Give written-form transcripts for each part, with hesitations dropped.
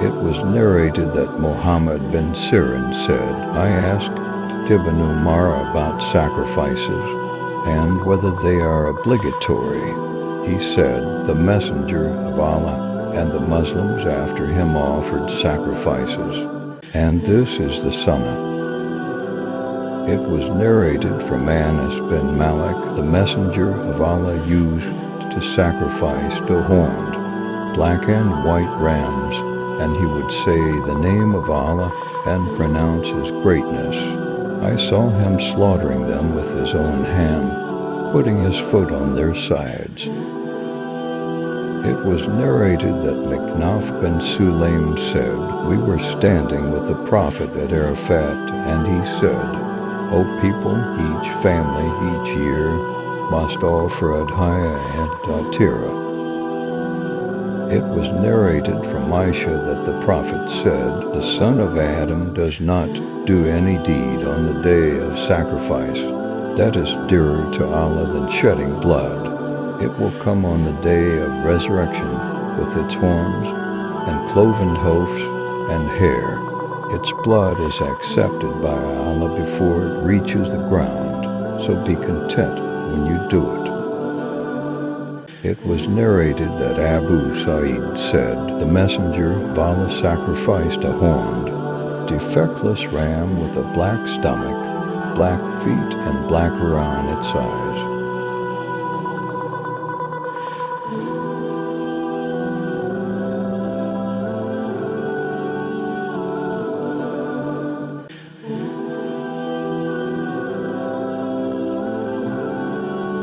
It was narrated that Muhammad bin Sirin said, I asked Ibn Umar about sacrifices and whether they are obligatory. He said, the Messenger of Allah and the Muslims after him offered sacrifices, and this is the sunnah. It was narrated from Anas bin Malik, the Messenger of Allah used to sacrifice to horned, black and white rams, and he would say the name of Allah and pronounce his greatness. I saw him slaughtering them with his own hand, putting his foot on their sides. It was narrated that Miknaf bin Sulaim said, we were standing with the Prophet at Arafat, and he said, O people, each family, each year, must offer Adhaya and Atira. It was narrated from Aisha that the Prophet said, the son of Adam does not do any deed on the day of sacrifice that is dearer to Allah than shedding blood. It will come on the day of resurrection with its horns and cloven hoofs and hair. Its blood is accepted by Allah before it reaches the ground, so be content when you do it. It was narrated that Abu Sa'id said, the Messenger of Allah sacrificed a horned, defectless ram with a black stomach, black feet, and black around its eyes.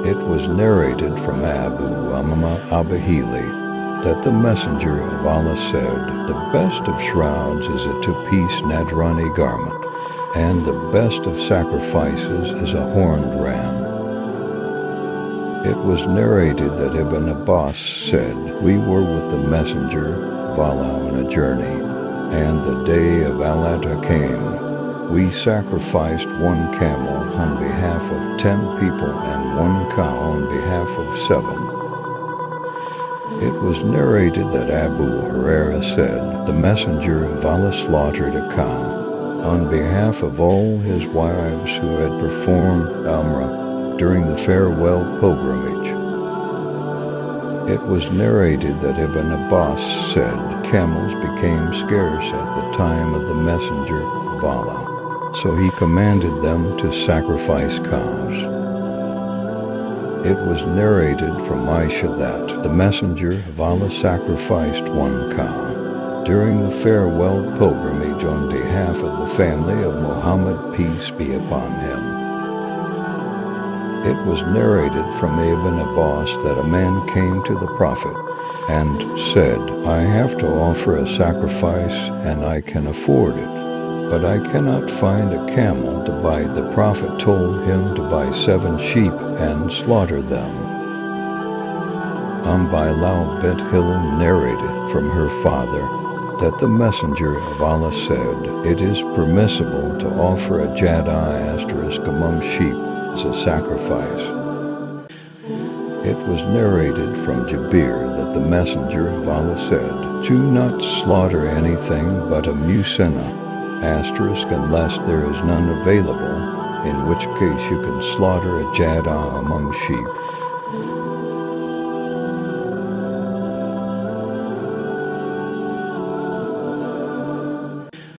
It was narrated from Abu Umama Abahili that the Messenger of Allah said, the best of shrouds is a two-piece Nadrani garment, and the best of sacrifices is a horned ram. It was narrated that Ibn Abbas said, we were with the Messenger of Allah on a journey, and the day of Al-Adha came. We sacrificed one camel on behalf of 10 people and one cow on behalf of 7. It was narrated that Abu Huraira said, the Messenger of Allah slaughtered a cow on behalf of all his wives who had performed Umrah during the farewell pilgrimage. It was narrated that Ibn Abbas said, camels became scarce at the time of the Messenger of Allah, so he commanded them to sacrifice cows. It was narrated from Aisha that the Messenger of Allah sacrificed one cow during the farewell pilgrimage on behalf of the family of Muhammad, peace be upon him. It was narrated from Ibn Abbas that a man came to the Prophet and said, I have to offer a sacrifice and I can afford it, but I cannot find a camel to buy. The Prophet told him to buy 7 sheep and slaughter them. Bilal bint Hilal narrated from her father that the Messenger of Allah said, it is permissible to offer a jada asterisk among sheep as a sacrifice. It was narrated from Jabir that the Messenger of Allah said, do not slaughter anything but a musinna asterisk unless there is none available, in which case you can slaughter a jada among sheep.